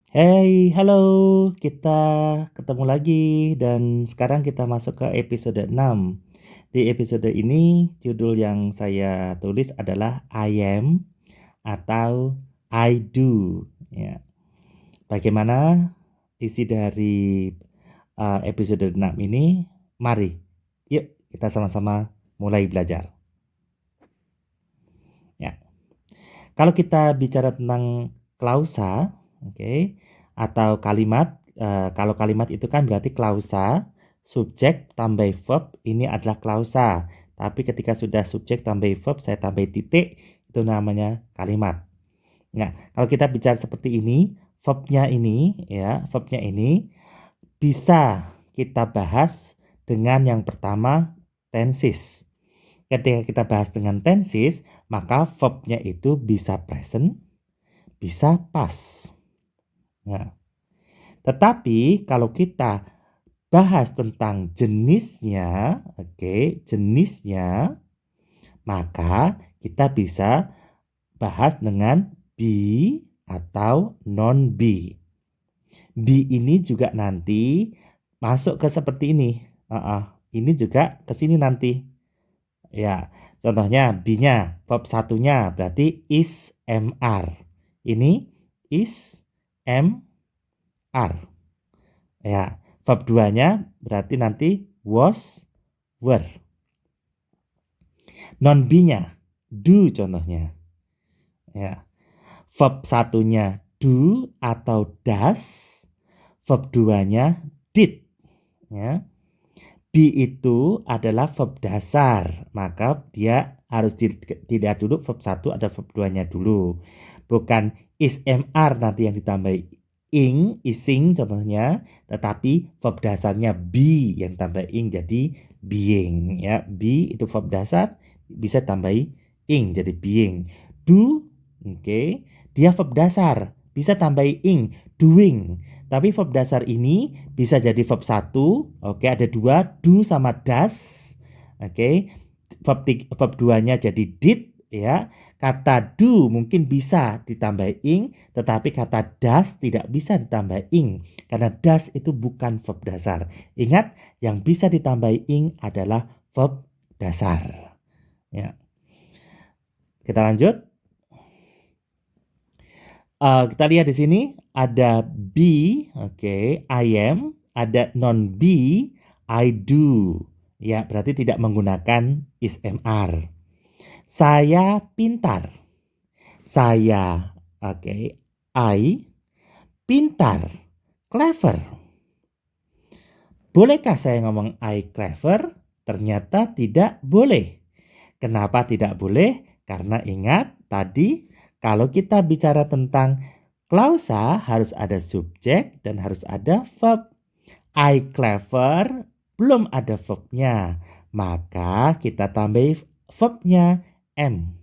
Hey, halo, kita ketemu lagi dan sekarang kita masuk ke episode 6. Di episode ini judul yang saya tulis adalah I am atau I do. Ya. Bagaimana isi dari episode 6 ini? Mari, yuk kita sama-sama mulai belajar. Ya. Kalau kita bicara tentang klausa, oke, atau kalimat, kalau kalimat itu kan berarti klausa, subjek tambah verb, ini adalah klausa. Tapi ketika sudah subjek tambah verb, saya tambah titik, itu namanya kalimat. Nah, kalau kita bicara seperti ini, verbnya ini bisa kita bahas dengan yang pertama tenses. Ketika kita bahas dengan tenses, maka verbnya itu bisa present, bisa past. Nah, tetapi kalau kita bahas tentang jenisnya, jenisnya, maka kita bisa bahas dengan be atau non be. Be ini juga nanti masuk ke seperti ini. Ini juga ke sini nanti. Ya, contohnya be-nya, verb satunya berarti is, am, are. Ini is, am, are. Ya, verb 2-nya berarti nanti was, were. Non be-nya do contohnya. Ya. Verb satunya do atau does. Verb 2-nya did. Ya. Be itu adalah verb dasar, maka dia harus dilihat dulu verb 1 ada verb 2-nya dulu. Bukan is, am, are nanti yang ditambahi ing, ising contohnya, tetapi verb dasarnya be yang tambah ing jadi being ya. Be itu verb dasar bisa tambahi ing jadi being. Do, dia verb dasar bisa tambahi ing, doing. Tapi verb dasar ini bisa jadi verb 1, ada 2, do sama does. Verb 2-nya jadi did ya. Kata do mungkin bisa ditambah ing, tetapi kata does tidak bisa ditambah ing karena does itu bukan verb dasar. Ingat, yang bisa ditambah ing adalah verb dasar. Ya. Kita lanjut. Kita lihat di sini ada be, I am, ada non be, I do. Ya, berarti tidak menggunakan is, am, are. Saya pintar. Saya, I, pintar, clever. Bolehkah saya ngomong I clever? Ternyata tidak boleh. Kenapa tidak boleh? Karena ingat tadi kalau kita bicara tentang klausa harus ada subjek dan harus ada verb. I clever belum ada verbnya. Maka kita tambah verbnya am.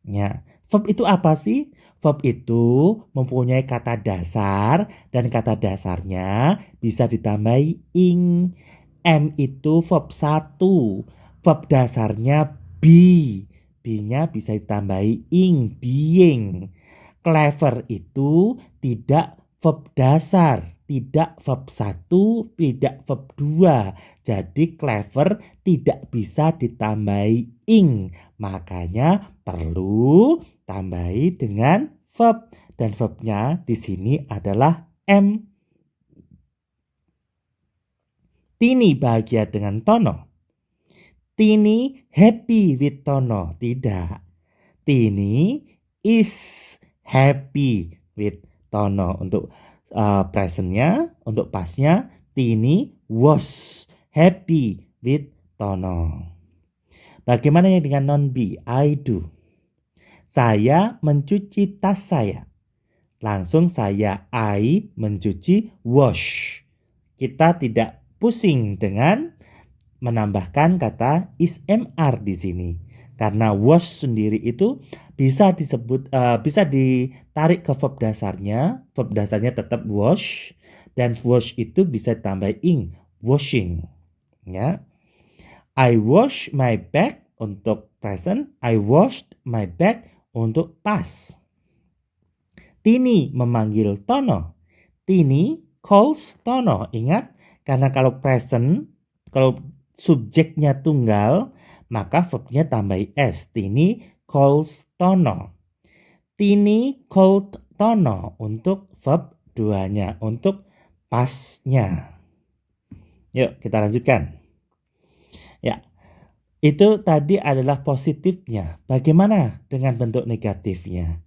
Ya, verb itu apa sih? Verb itu mempunyai kata dasar dan kata dasarnya bisa ditambahi ing. M itu verb 1. Verb dasarnya be. Be-nya bisa ditambahi ing, being. Clever itu tidak verb dasar, tidak verb 1, tidak verb 2. Jadi clever tidak bisa ditambahi ing. Makanya perlu tambahi dengan verb dan verbnya di sini adalah am. Tini bahagia dengan Tono. Tini happy with Tono. Tidak. Tini is happy with Tono. Untuk presentnya, untuk pastnya, Tini was happy with Tono. Bagaimana yang dengan non be? I do. Saya mencuci tas saya. Langsung saya I mencuci wash. Kita tidak pusing dengan menambahkan kata is, am, are di sini. Karena wash sendiri itu bisa disebut bisa ditarik ke verb dasarnya. Verb dasarnya tetap wash dan wash itu bisa ditambah ing, washing. Ya. I wash my bag untuk present, I washed my bag untuk past. Tini memanggil Tono. Tini calls Tono. Ingat, karena kalau present, kalau subjeknya tunggal, maka verbnya tambahi S. Tini calls Tono. Tini called Tono untuk verb 2-nya, untuk pasnya. Yuk kita lanjutkan. Ya, itu tadi adalah positifnya. Bagaimana dengan bentuk negatifnya?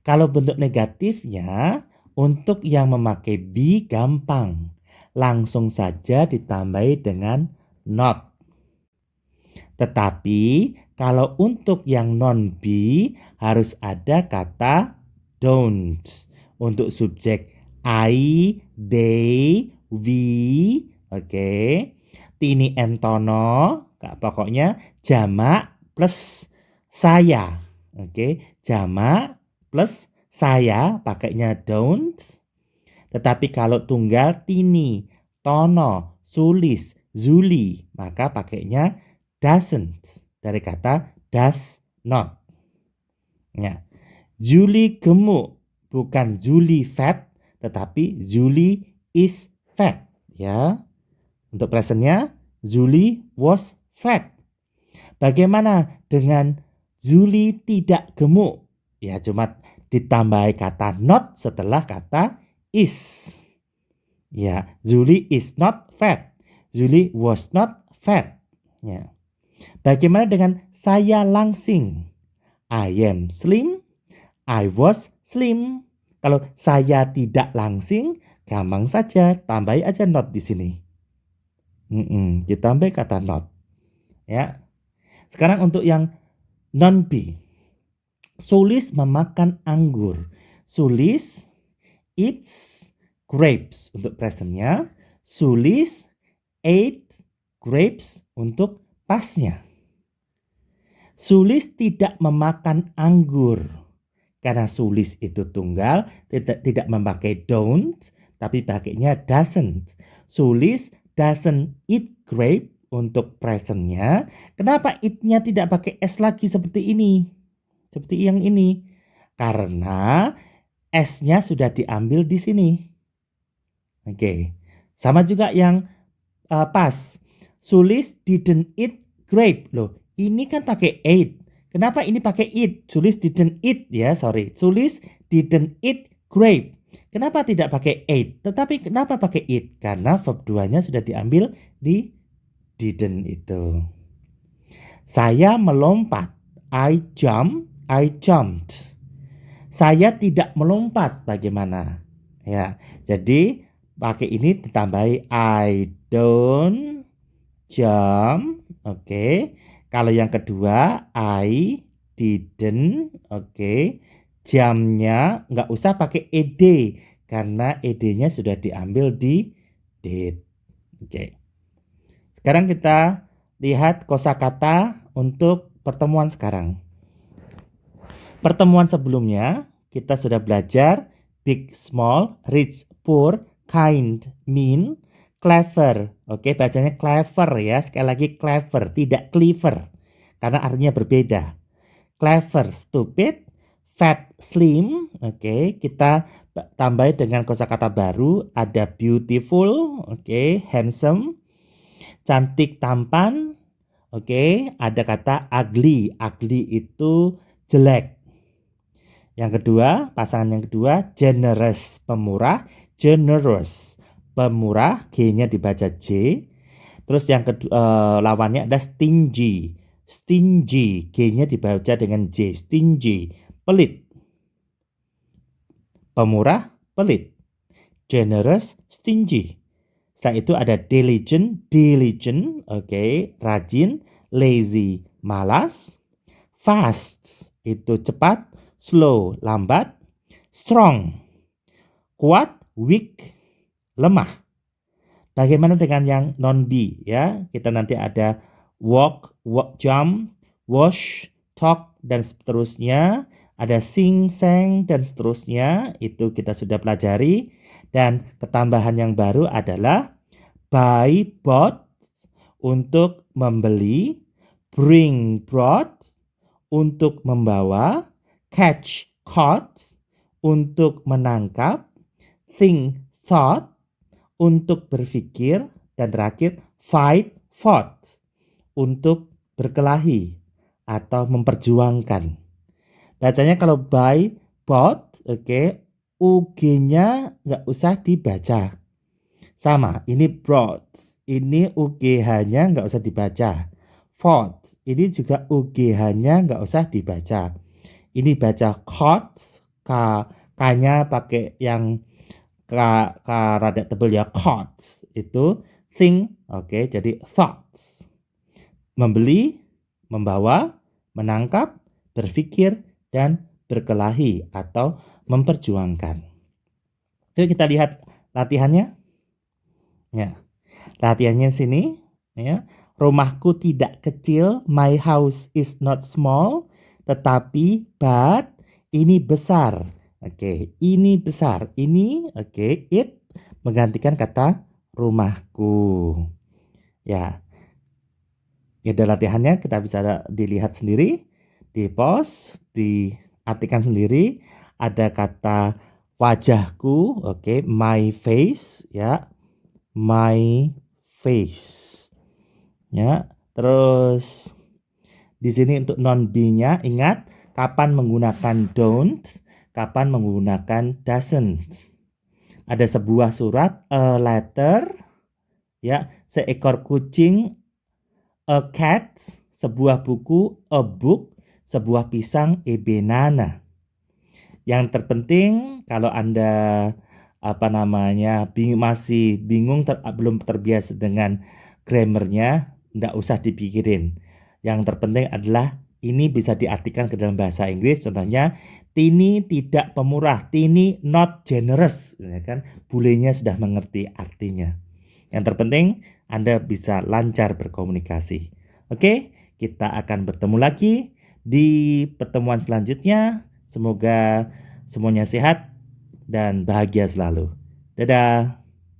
Kalau bentuk negatifnya, untuk yang memakai be gampang. Langsung saja ditambahi dengan not. Tetapi kalau untuk yang non-be harus ada kata don't. Untuk subjek I, they, we, oke. Tini and Tono, pokoknya jamak plus saya. Oke, jamak plus saya pakainya don't. Tetapi kalau tunggal Tini, Tono, Sulis, Zuli, maka pakainya doesn't, dari kata does not. Ya. Julie gemuk, bukan Julie fat, tetapi Julie is fat. Ya. Untuk presentnya, Julie was fat. Bagaimana dengan Julie tidak gemuk? Ya, cuma ditambahi kata not setelah kata is. Ya, Julie is not fat. Julie was not fat. Ya. Bagaimana dengan saya langsing? I am slim. I was slim. Kalau saya tidak langsing, gampang saja, tambahi aja not di sini. Ditambah kata not. Ya. Sekarang untuk yang non-be. Sulis memakan anggur. Sulis eats grapes untuk presentnya. Sulis ate grapes untuk pasnya. Sulis tidak memakan anggur. Karena Sulis itu tunggal, tidak memakai don't, tapi pakainya doesn't. Sulis doesn't eat grape untuk presentnya. Kenapa it-nya tidak pakai S lagi seperti ini? Seperti yang ini. Karena S-nya sudah diambil di sini. Oke. Sama juga yang pas. Sulis didn't eat grape. Loh, ini kan pakai ate. Kenapa ini pakai eat? Sulis didn't eat ya, sorry. Sulis didn't eat grape. Kenapa tidak pakai ate? Tetapi kenapa pakai eat? Karena verb 2-nya sudah diambil di didn't itu. Saya melompat. I jumped. Saya tidak melompat. Bagaimana? Ya, jadi pakai ini ditambahi I don't jump. Oke. Kalau yang kedua, I didn't, oke. Jamnya nggak usah pakai ed, karena ed-nya sudah diambil di did. Oke. Sekarang kita lihat kosakata untuk pertemuan sekarang. Pertemuan sebelumnya, kita sudah belajar big, small, rich, poor, kind, mean, clever. Oke, bacanya clever ya. Sekali lagi clever, tidak clever. Karena artinya berbeda. Clever, stupid, fat, slim. Oke, kita tambah dengan kosakata baru. Ada beautiful, oke, handsome, cantik, tampan. Oke, ada kata ugly. Ugly itu jelek. Yang kedua, pasangan yang kedua, generous, pemurah, generous. Pemurah, G-nya dibaca J. Terus yang kedua, lawannya ada stingy. Stingy, G-nya dibaca dengan J. Stingy, pelit. Pemurah, pelit. Generous, stingy. Setelah itu ada diligent, oke, rajin. Lazy, malas. Fast, itu cepat. Slow, lambat. Strong, kuat. Weak, lemah. Bagaimana dengan yang non-be ya? Kita nanti ada walk, jump, wash, talk, dan seterusnya. Ada sing, sang, dan seterusnya. Itu kita sudah pelajari. Dan ketambahan yang baru adalah buy, bought, untuk membeli. Bring, brought, untuk membawa. Catch, caught, untuk menangkap, think, thought, untuk berpikir, dan terakhir fight, fought, untuk berkelahi atau memperjuangkan. Bacanya kalau by, bought, oke, UG-nya nggak usah dibaca. Sama, ini brought, ini UGH-nya nggak usah dibaca. Fought, ini juga UGH-nya nggak usah dibaca. Ini baca caught, K-nya pakai yang K rada tebel ya, caught. Itu think, oke, jadi thoughts. Membeli, membawa, menangkap, berpikir, dan berkelahi atau memperjuangkan. Yuk kita lihat latihannya. Ya, latihannya sini. Ya, rumahku tidak kecil, my house is not small, tetapi but ini besar. Oke, ini besar. Ini oke, it menggantikan kata rumahku. Ya. Ya, latihannya kita bisa dilihat sendiri, di pause, diartikan sendiri. Ada kata wajahku, oke, my face, ya, my face, ya. Terus di sini untuk non be-nya ingat kapan menggunakan don't, kapan menggunakan doesn't. Ada sebuah surat, a letter, ya, seekor kucing, a cat, sebuah buku, a book, sebuah pisang, a banana. Yang terpenting kalau Anda masih bingung, belum terbiasa dengan grammarnya, enggak usah dipikirin. Yang terpenting adalah ini bisa diartikan ke dalam bahasa Inggris. Contohnya, Tini tidak pemurah, Tini not generous, ya kan? Bulenya sudah mengerti artinya. Yang terpenting Anda bisa lancar berkomunikasi. Oke, kita akan bertemu lagi di pertemuan selanjutnya. Semoga semuanya sehat dan bahagia selalu. Dadah.